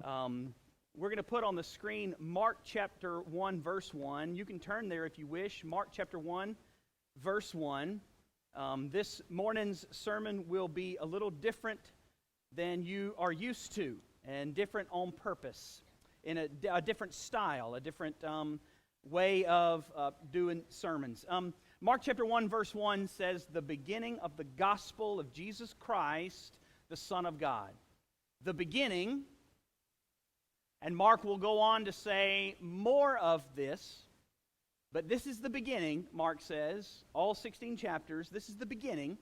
We're going to put on the screen Mark chapter 1, verse 1. You can turn there if you wish. Mark chapter 1, verse 1. This morning's sermon will be a little different than you are used to, and different on purpose, in a different style, a different way of doing sermons. Mark chapter 1, verse 1 says, the beginning of the gospel of Jesus Christ, the Son of God. The beginning, and Mark will go on to say more of this, but this is the beginning, Mark says, all 16 chapters, this is the beginning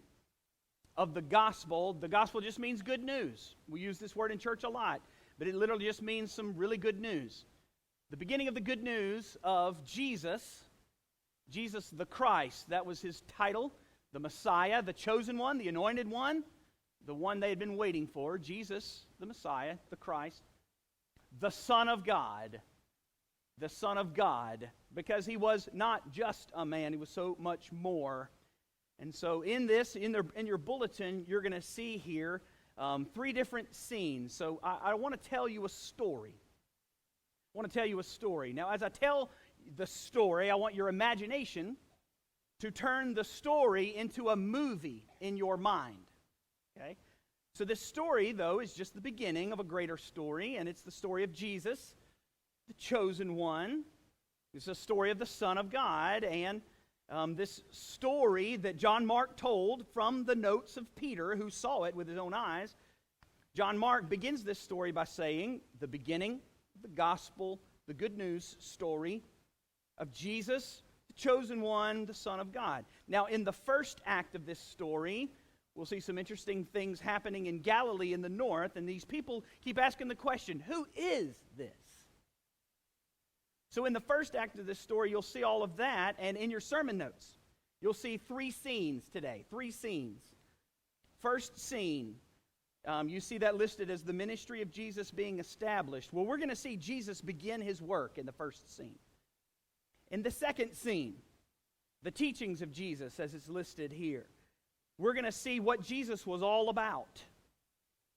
of the gospel. The gospel just means good news. We use this word in church a lot, but it literally just means some really good news. The beginning of the good news of Jesus the Christ. That was his title, the Messiah, the chosen one, the anointed one, the one they had been waiting for, Jesus, the Messiah, the Christ, the Son of God, because he was not just a man, he was so much more. And so in this, in your bulletin, you're going to see here three different scenes. So I want to tell you a story. Now, as I tell the story, I want your imagination to turn the story into a movie in your mind. Okay? So this story, though, is just the beginning of a greater story, and it's the story of Jesus, the chosen one. It's a story of the Son of God, and this story that John Mark told from the notes of Peter, who saw it with his own eyes. John Mark begins this story by saying, the beginning of the gospel, the good news story of Jesus, the chosen one, the Son of God. Now, in the first act of this story, we'll see some interesting things happening in Galilee in the north, and these people keep asking the question, who is this? So in the first act of this story, you'll see all of that, and in your sermon notes, you'll see three scenes today, three scenes. First scene, you see that listed as the ministry of Jesus being established. Well, we're going to see Jesus begin his work in the first scene. In the second scene, the teachings of Jesus, as it's listed here, we're going to see what Jesus was all about,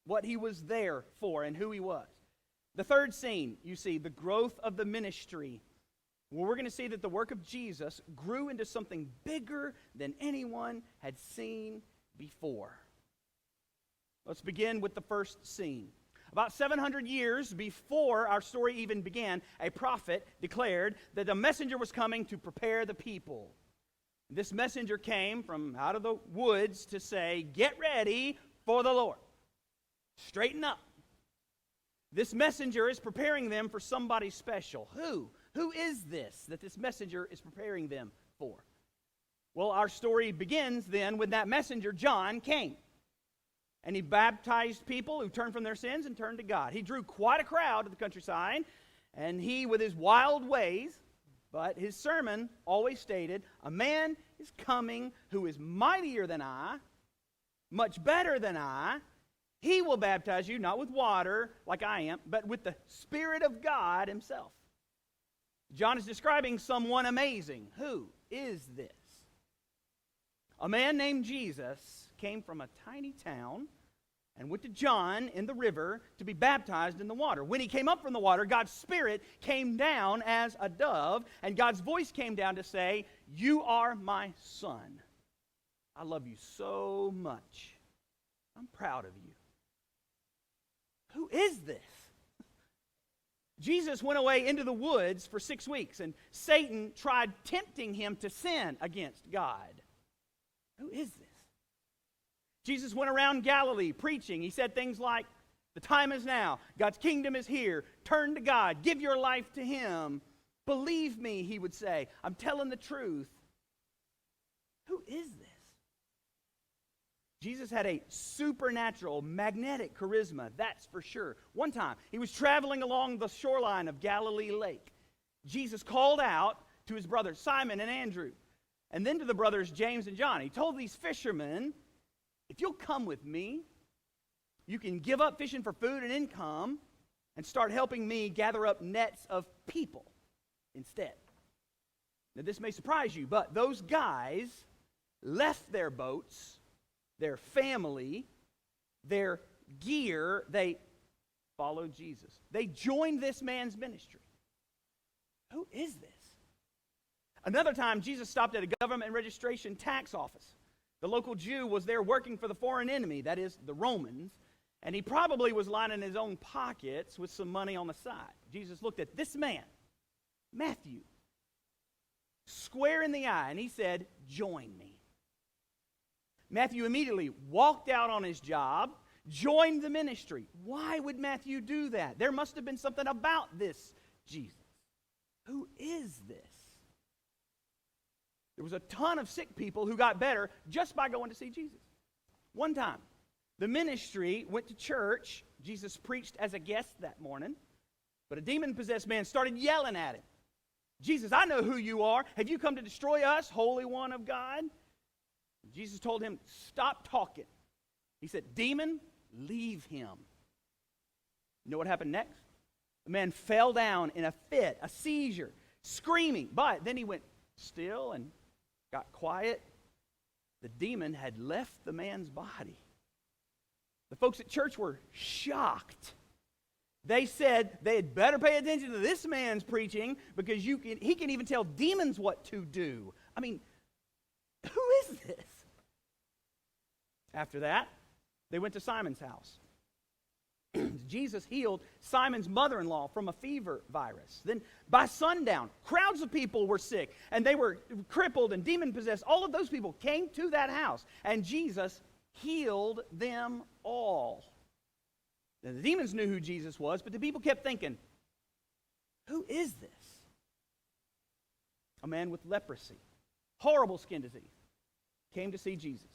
what he was there for, and who he was. The third scene, you see, the growth of the ministry. Well, we're going to see that the work of Jesus grew into something bigger than anyone had seen before. Let's begin with the first scene. About 700 years before our story even began, a prophet declared that a messenger was coming to prepare the people. This messenger came from out of the woods to say, get ready for the Lord. Straighten up. This messenger is preparing them for somebody special. Who? Who is this that this messenger is preparing them for? Well, our story begins then when that messenger, John, came. And he baptized people who turned from their sins and turned to God. He drew quite a crowd to the countryside, and he, with his wild ways, but his sermon always stated, a man is coming who is mightier than I, much better than I. He will baptize you, not with water, like I am, but with the Spirit of God himself. John is describing someone amazing. Who is this? A man named Jesus came from a tiny town and went to John in the river to be baptized in the water. When he came up from the water, God's Spirit came down as a dove, and God's voice came down to say, you are my son. I love you so much. I'm proud of you. Who is this? Jesus went away into the woods for 6 weeks, and Satan tried tempting him to sin against God. Who is this? Jesus went around Galilee preaching. He said things like, the time is now. God's kingdom is here. Turn to God. Give your life to him. Believe me, he would say. I'm telling the truth. Who is this? Jesus had a supernatural, magnetic charisma, that's for sure. One time, he was traveling along the shoreline of Galilee Lake. Jesus called out to his brothers, Simon and Andrew, and then to the brothers James and John. He told these fishermen, if you'll come with me, you can give up fishing for food and income and start helping me gather up nets of people instead. Now, this may surprise you, but those guys left their boats, their family, their gear. They followed Jesus. They joined this man's ministry. Who is this? Another time, Jesus stopped at a government registration tax office. The local Jew was there working for the foreign enemy, that is, the Romans, and he probably was lining his own pockets with some money on the side. Jesus looked at this man, Matthew, square in the eye, and he said, "Join me." Matthew immediately walked out on his job, joined the ministry. Why would Matthew do that? There must have been something about this Jesus. Who is this? There was a ton of sick people who got better just by going to see Jesus. One time, the ministry went to church. Jesus preached as a guest that morning, but a demon-possessed man started yelling at him. "Jesus, I know who you are. Have you come to destroy us, Holy One of God?" Jesus told him, "Stop talking." He said, "Demon, leave him." You know what happened next? The man fell down in a fit, a seizure, screaming. But then he went still and got quiet. The demon had left the man's body. The folks at church were shocked. They said they had better pay attention to this man's preaching because he can even tell demons what to do. I mean, who is this? After that, they went to Simon's house. Jesus healed Simon's mother-in-law from a fever virus. Then by sundown, crowds of people were sick, and they were crippled and demon-possessed. All of those people came to that house, and Jesus healed them all. Now, the demons knew who Jesus was, but the people kept thinking, who is this? A man with leprosy, horrible skin disease, came to see Jesus.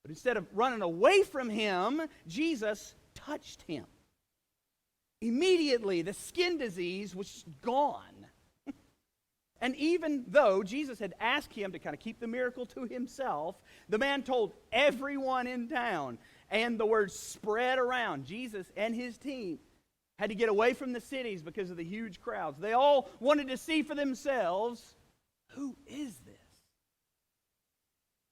But instead of running away from him, Jesus touched him. Immediately, the skin disease was gone. And even though Jesus had asked him to kind of keep the miracle to himself, the man told everyone in town, and the word spread around. Jesus and his team had to get away from the cities because of the huge crowds. They all wanted to see for themselves, who is this?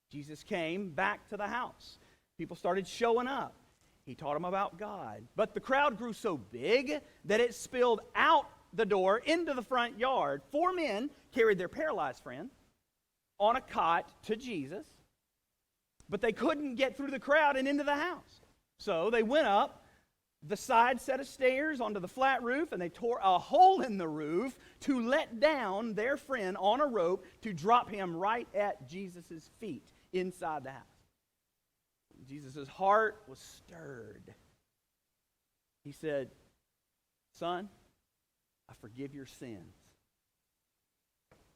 Jesus came back to the house. People started showing up. He taught them about God. But the crowd grew so big that it spilled out the door into the front yard. 4 men carried their paralyzed friend on a cot to Jesus, but they couldn't get through the crowd and into the house. So they went up the side set of stairs onto the flat roof, and they tore a hole in the roof to let down their friend on a rope to drop him right at Jesus' feet inside the house. Jesus' heart was stirred. He said, "Son, I forgive your sins."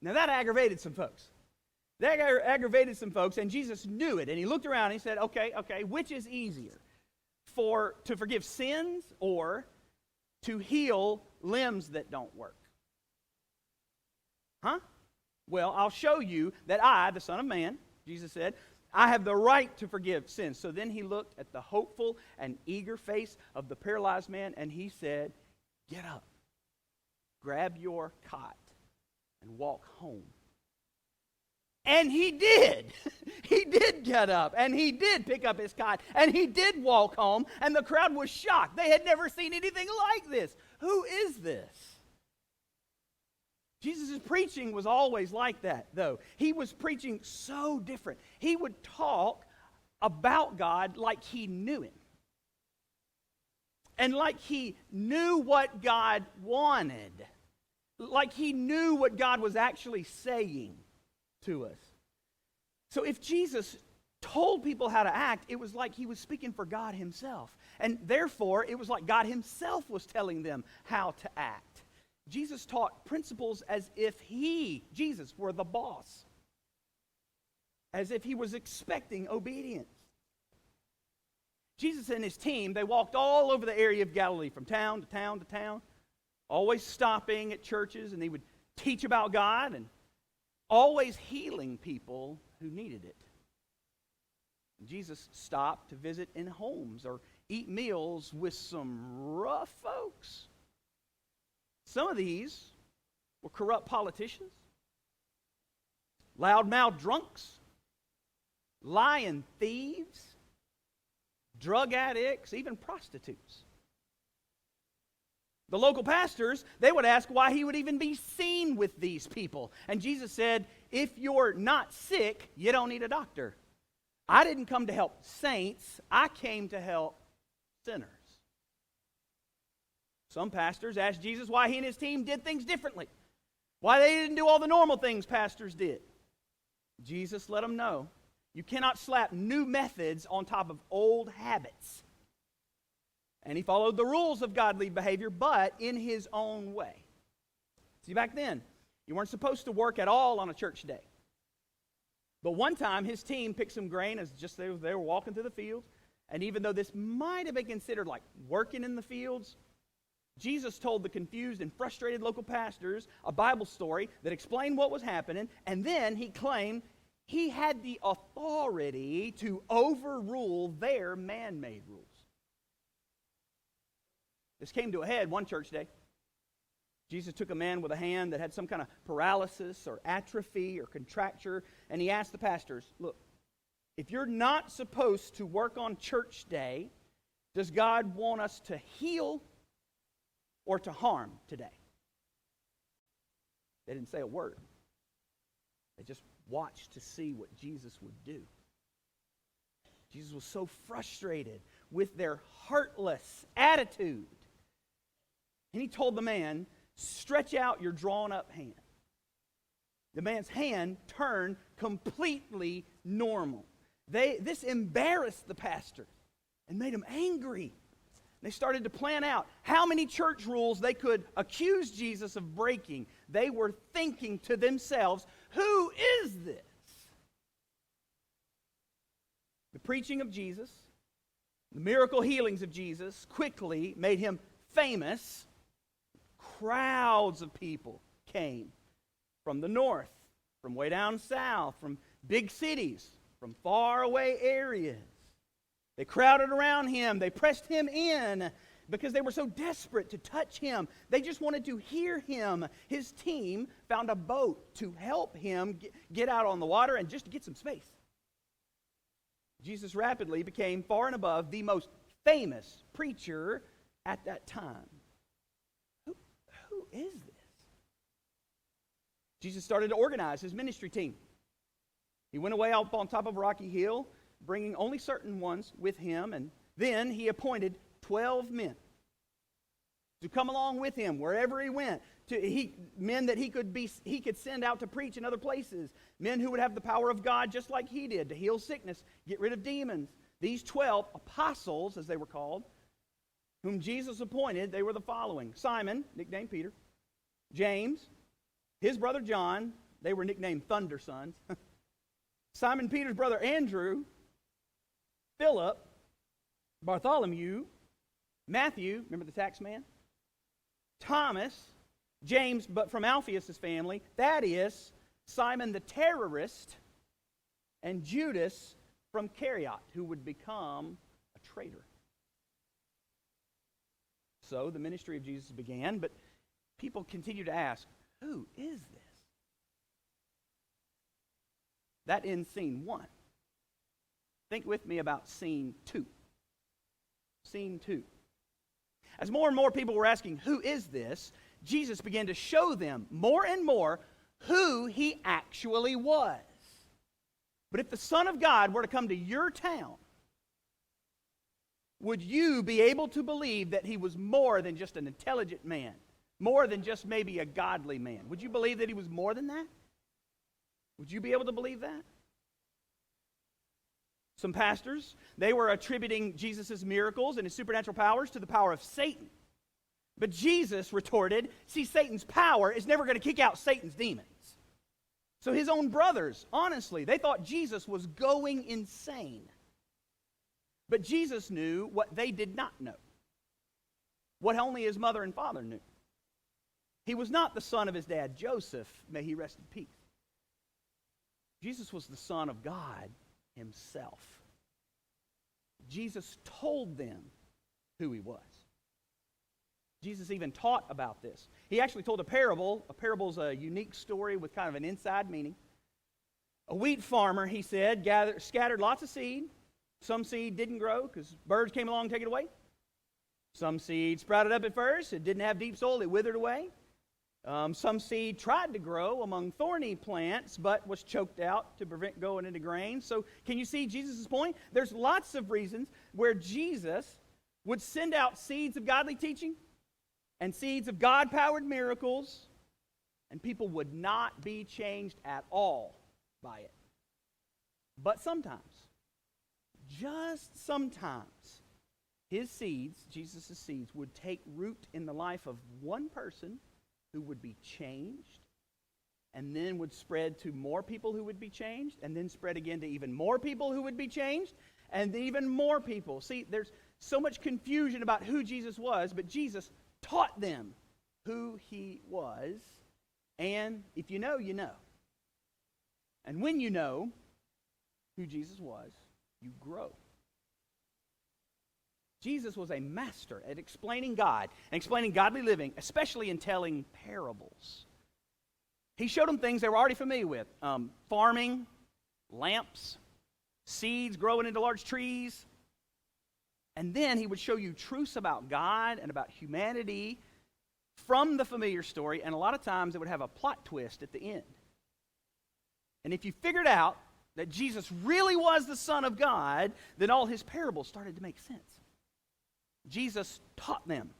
Now that aggravated some folks. That aggravated some folks, and Jesus knew it. And he looked around and he said, okay, which is easier? To forgive sins or to heal limbs that don't work? Huh? Well, I'll show you that I, the Son of Man, Jesus said, I have the right to forgive sins. So then he looked at the hopeful and eager face of the paralyzed man, and he said, "Get up, grab your cot, and walk home." And he did. He did get up, and he did pick up his cot, and he did walk home, and the crowd was shocked. They had never seen anything like this. Who is this? Jesus' preaching was always like that, though. He was preaching so different. He would talk about God like he knew him. And like he knew what God wanted. Like he knew what God was actually saying to us. So if Jesus told people how to act, it was like he was speaking for God himself. And therefore, it was like God himself was telling them how to act. Jesus taught principles as if he, Jesus, were the boss. As if he was expecting obedience. Jesus and his team, they walked all over the area of Galilee, from town to town to town, always stopping at churches, and they would teach about God and always healing people who needed it. Jesus stopped to visit in homes or eat meals with some rough folks. Some of these were corrupt politicians, loudmouth drunks, lying thieves, drug addicts, even prostitutes. The local pastors, they would ask why he would even be seen with these people. And Jesus said, if you're not sick, you don't need a doctor. I didn't come to help saints. I came to help sinners. Some pastors asked Jesus why he and his team did things differently. Why they didn't do all the normal things pastors did. Jesus let them know, you cannot slap new methods on top of old habits. And he followed the rules of godly behavior, but in his own way. See, back then, you weren't supposed to work at all on a church day. But one time, his team picked some grain as just they were walking through the fields. And even though this might have been considered like working in the fields, Jesus told the confused and frustrated local pastors a Bible story that explained what was happening, and then he claimed he had the authority to overrule their man-made rules. This came to a head one church day. Jesus took a man with a hand that had some kind of paralysis or atrophy or contracture, and he asked the pastors, look, if you're not supposed to work on church day, does God want us to heal or to harm today? They didn't say a word. They just watched to see what Jesus would do. Jesus was so frustrated with their heartless attitude. And he told the man, stretch out your drawn up hand. The man's hand turned completely normal. This embarrassed the pastor and made him angry. They started to plan out how many church rules they could accuse Jesus of breaking. They were thinking to themselves, who is this? The preaching of Jesus, the miracle healings of Jesus quickly made him famous. Crowds of people came from the north, from way down south, from big cities, from far away areas. They crowded around him. They pressed him in because they were so desperate to touch him. They just wanted to hear him. His team found a boat to help him get out on the water and just to get some space. Jesus rapidly became far and above the most famous preacher at that time. Who is this? Jesus started to organize his ministry team. He went away up on top of a rocky hill, bringing only certain ones with him, and then he appointed 12 men to come along with him wherever he went. Men that he could send out to preach in other places. Men who would have the power of God just like he did to heal sickness, get rid of demons. These 12 apostles, as they were called, whom Jesus appointed, they were the following. Simon, nicknamed Peter. James, his brother John, they were nicknamed Thunder Sons. Simon Peter's brother Andrew, Philip, Bartholomew, Matthew, remember the tax man? Thomas, James, but from Alphaeus' family, Thaddeus, Simon the terrorist, and Judas from Cariot, who would become a traitor. So the ministry of Jesus began, but people continue to ask, who is this? That ends scene 1. Think with me about scene 2. Scene 2. As more and more people were asking, who is this? Jesus began to show them more and more who he actually was. But if the Son of God were to come to your town, would you be able to believe that he was more than just an intelligent man? More than just maybe a godly man? Would you believe that he was more than that? Would you be able to believe that? Some pastors, they were attributing Jesus' miracles and his supernatural powers to the power of Satan. But Jesus retorted, see, Satan's power is never going to kick out Satan's demons. So his own brothers, honestly, they thought Jesus was going insane. But Jesus knew what they did not know, what only his mother and father knew. He was not the son of his dad, Joseph, may he rest in peace. Jesus was the Son of God himself. Jesus told them who he was. Jesus even taught about this. He actually told a parable. A parable is a unique story with kind of an inside meaning. A wheat farmer, he said, scattered lots of seed. Some seed didn't grow because birds came along and take it away. Some seed sprouted up at first. It didn't have deep soil. It withered away. Some seed tried to grow among thorny plants, but was choked out to prevent going into grain. So can you see Jesus' point? There's lots of reasons where Jesus would send out seeds of godly teaching and seeds of God-powered miracles, and people would not be changed at all by it. But sometimes, just sometimes, his seeds, Jesus' seeds, would take root in the life of one person who would be changed, and then would spread to more people who would be changed, and then spread again to even more people who would be changed, and even more people. See, there's so much confusion about who Jesus was, but Jesus taught them who he was, and if you know, you know. And when you know who Jesus was, you grow. Jesus was a master at explaining God and explaining godly living, especially in telling parables. He showed them things they were already familiar with. Farming, lamps, seeds growing into large trees. And then he would show you truths about God and about humanity from the familiar story, and a lot of times it would have a plot twist at the end. And if you figured out that Jesus really was the Son of God, then all his parables started to make sense. Jesus taught them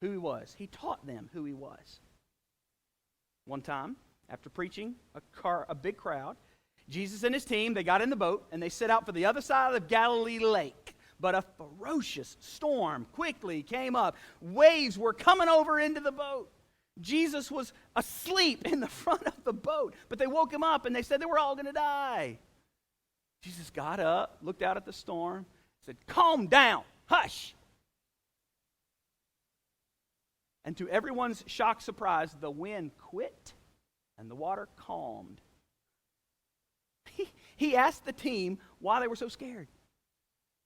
who he was. He taught them who he was. One time, after preaching a big crowd, Jesus and his team, they got in the boat and they set out for the other side of the Galilee lake. But a ferocious storm quickly came up. Waves were coming over into the boat. Jesus was asleep in the front of the boat, but they woke him up and they said they were all going to die. Jesus got up, looked out at the storm, said, "Calm down, hush." And to everyone's shocked surprise, the wind quit and the water calmed. He asked the team why they were so scared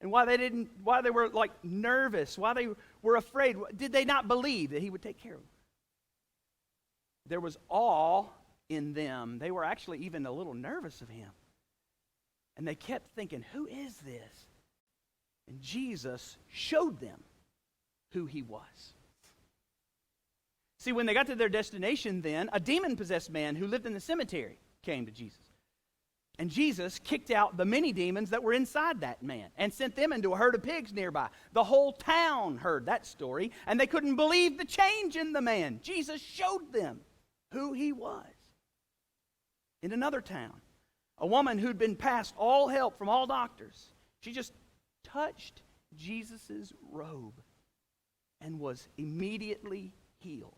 and why they were like nervous, why they were afraid. Did they not believe that he would take care of them? There was awe in them. They were actually even a little nervous of him. And they kept thinking, who is this? And Jesus showed them who he was. See, when they got to their destination then, a demon-possessed man who lived in the cemetery came to Jesus. And Jesus kicked out the many demons that were inside that man and sent them into a herd of pigs nearby. The whole town heard that story, and they couldn't believe the change in the man. Jesus showed them who he was. In another town, a woman who'd been past all help from all doctors, she just touched Jesus' robe and was immediately healed.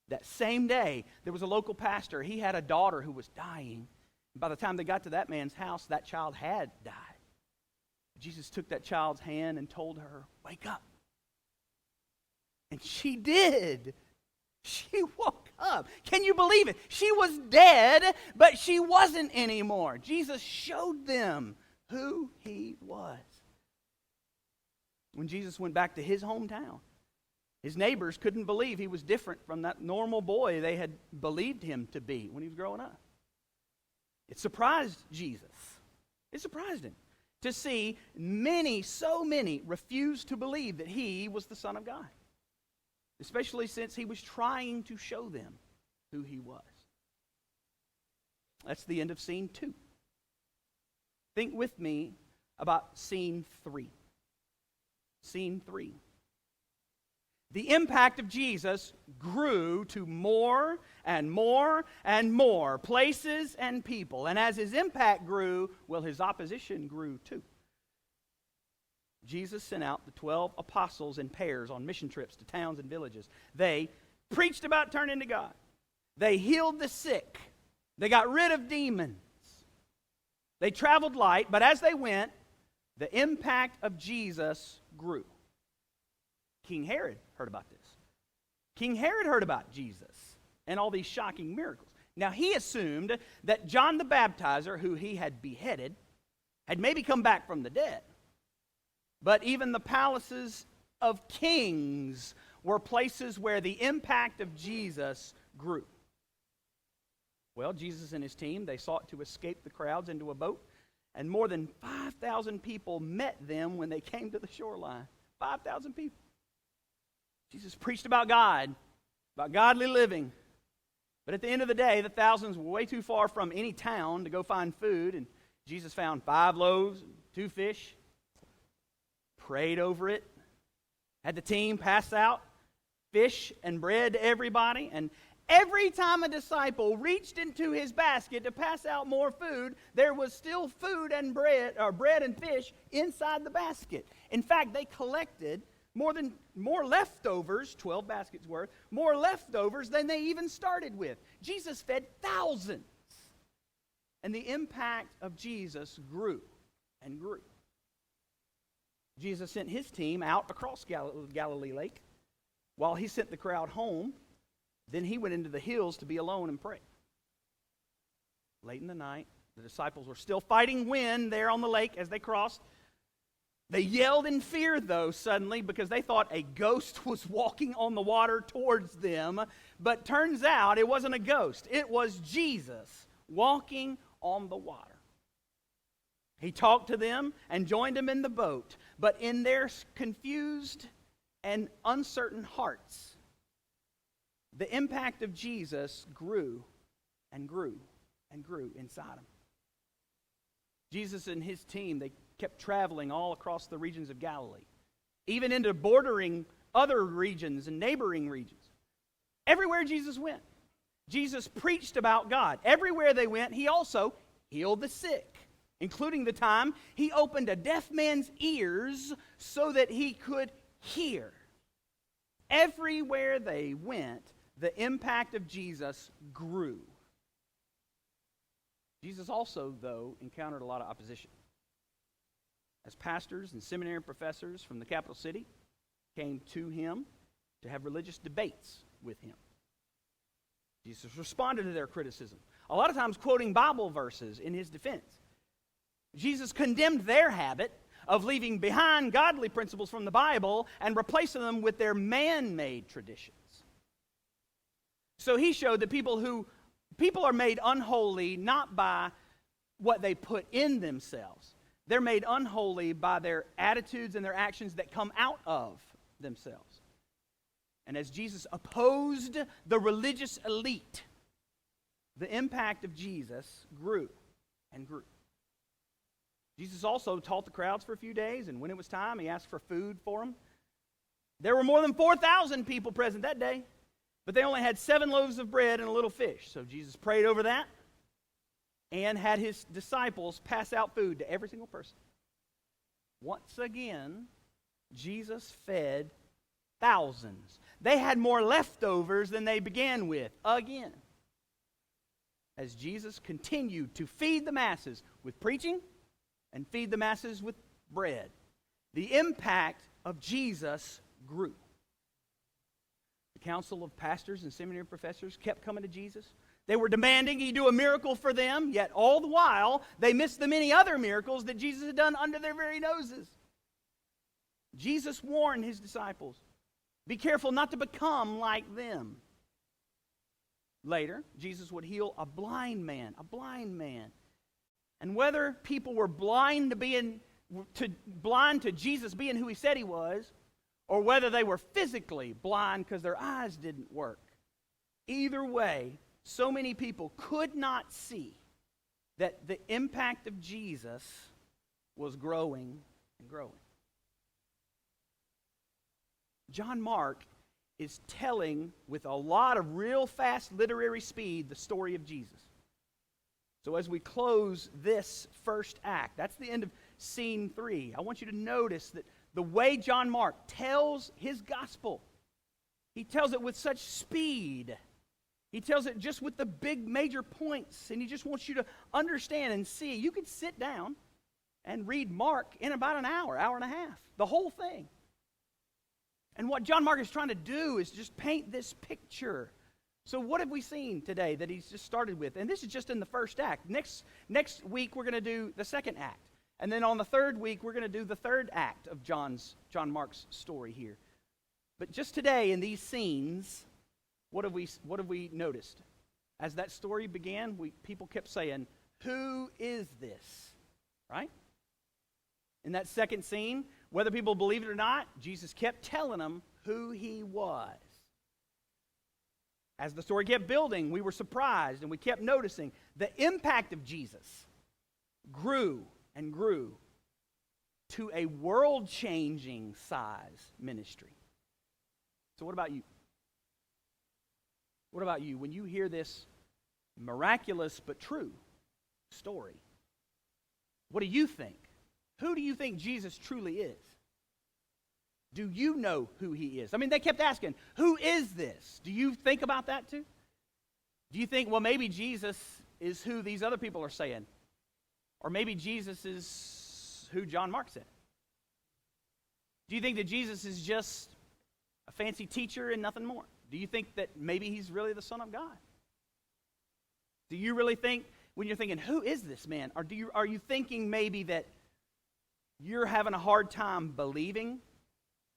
That same day, there was a local pastor. He had a daughter who was dying. By the time they got to that man's house, that child had died. Jesus took that child's hand and told her, "Wake up." And she did. She woke up. Can you believe it? She was dead, but she wasn't anymore. Jesus showed them who he was. When Jesus went back to his hometown, his neighbors couldn't believe he was different from that normal boy they had believed him to be when he was growing up. It surprised Jesus. It surprised him to see so many refuse to believe that he was the Son of God, especially since he was trying to show them who he was. That's the end of scene 2. Think with me about scene 3. Scene 3. The impact of Jesus grew to more and more and more places and people. And as his impact grew, well, his opposition grew too. Jesus sent out the 12 apostles in pairs on mission trips to towns and villages. They preached about turning to God. They healed the sick. They got rid of demons. They traveled light, but as they went, the impact of Jesus grew. King Herod heard about this. King Herod heard about Jesus and all these shocking miracles. Now, he assumed that John the Baptizer, who he had beheaded, had maybe come back from the dead. But even the palaces of kings were places where the impact of Jesus grew. Well, Jesus and his team, they sought to escape the crowds into a boat, and more than 5,000 people met them when they came to the shoreline. 5,000 people. Jesus preached about God, about godly living. But at the end of the day, the thousands were way too far from any town to go find food, and Jesus found 5 loaves and 2 fish, prayed over it, had the team pass out fish and bread to everybody, and every time a disciple reached into his basket to pass out more food, there was still food and bread, or bread and fish inside the basket. In fact, they collected more leftovers, 12 baskets worth, more leftovers than they even started with. Jesus fed thousands. And the impact of Jesus grew and grew. Jesus sent his team out across Galilee Lake while he sent the crowd home. Then he went into the hills to be alone and pray. Late in the night, the disciples were still fighting wind there on the lake as they crossed. They yelled in fear, though, suddenly, because they thought a ghost was walking on the water towards them. But turns out it wasn't a ghost. It was Jesus walking on the water. He talked to them and joined them in the boat. But in their confused and uncertain hearts, the impact of Jesus grew and grew and grew inside them. Jesus and his team, they kept traveling all across the regions of Galilee, even into bordering other regions and neighboring regions. Everywhere Jesus went, Jesus preached about God. Everywhere they went, he also healed the sick, including the time he opened a deaf man's ears so that he could hear. Everywhere they went, the impact of Jesus grew. Jesus also, though, encountered a lot of opposition. As pastors and seminary professors from the capital city came to him to have religious debates with him, Jesus responded to their criticism, a lot of times quoting Bible verses in his defense. Jesus condemned their habit of leaving behind godly principles from the Bible and replacing them with their man-made traditions. So he showed that people are made unholy not by what they put in themselves. They're made unholy by their attitudes and their actions that come out of themselves. And as Jesus opposed the religious elite, the impact of Jesus grew and grew. Jesus also taught the crowds for a few days, and when it was time, he asked for food for them. There were more than 4,000 people present that day, but they only had 7 loaves of bread and a little fish. So Jesus prayed over that and had his disciples pass out food to every single person. Once again, Jesus fed thousands. They had more leftovers than they began with, again. As Jesus continued to feed the masses with preaching and feed the masses with bread, the impact of Jesus grew. The council of pastors and seminary professors kept coming to Jesus. They were demanding he do a miracle for them, yet all the while, they missed the many other miracles that Jesus had done under their very noses. Jesus warned his disciples, be careful not to become like them. Later, Jesus would heal a blind man. And whether people were blind to Jesus being who he said he was, or whether they were physically blind because their eyes didn't work, either way, so many people could not see that the impact of Jesus was growing and growing. John Mark is telling, with a lot of real fast literary speed, the story of Jesus. So as we close this first act, that's the end of scene 3. I want you to notice that the way John Mark tells his gospel, he tells it with such speed. He tells it just with the big major points, and he just wants you to understand and see. You could sit down and read Mark in about an hour and a half, the whole thing. And what John Mark is trying to do is just paint this picture. So what have we seen today that he's just started with? And this is just in the first act. Next week, we're going to do the second act. And then on the third week, we're going to do the third act of John Mark's story here. But just today in these scenes, what have we noticed? As that story began, people kept saying, "Who is this?" Right? In that second scene, whether people believe it or not, Jesus kept telling them who he was. As the story kept building, we were surprised and we kept noticing the impact of Jesus grew and grew to a world-changing size ministry. So what about you? What about you? When you hear this miraculous but true story, what do you think? Who do you think Jesus truly is? Do you know who he is? I mean, they kept asking, who is this? Do you think about that too? Do you think, well, maybe Jesus is who these other people are saying? Or maybe Jesus is who John Mark said? Do you think that Jesus is just a fancy teacher and nothing more? Do you think that maybe he's really the Son of God? Do you really think, when you're thinking, who is this man? Or are you thinking maybe that you're having a hard time believing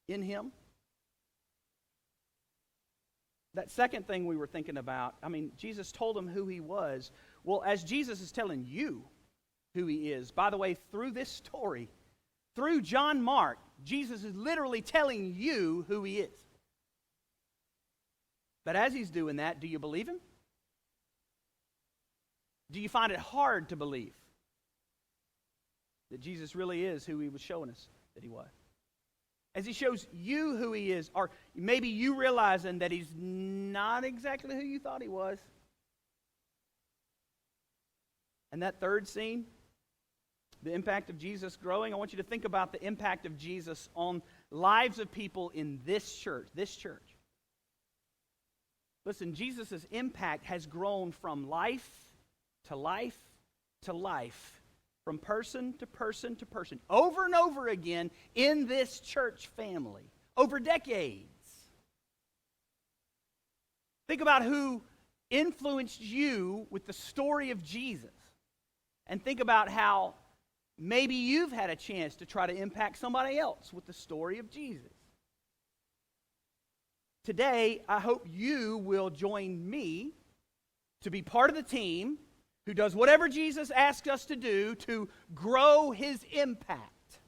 in him? That second thing we were thinking about, I mean, Jesus told him who he was. Well, as Jesus is telling you who he is, by the way, through this story, through John Mark, Jesus is literally telling you who he is. But as he's doing that, do you believe him? Do you find it hard to believe that Jesus really is who he was showing us that he was? As he shows you who he is, or maybe you realizing that he's not exactly who you thought he was. And that third scene, the impact of Jesus growing, I want you to think about the impact of Jesus on lives of people in this church. Listen, Jesus' impact has grown from life to life to life, from person to person to person, over and over again in this church family, over decades. Think about who influenced you with the story of Jesus, and think about how maybe you've had a chance to try to impact somebody else with the story of Jesus. Today, I hope you will join me to be part of the team who does whatever Jesus asks us to do to grow his impact.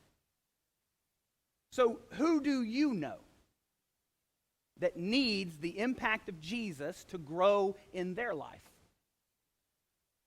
So, who do you know that needs the impact of Jesus to grow in their life?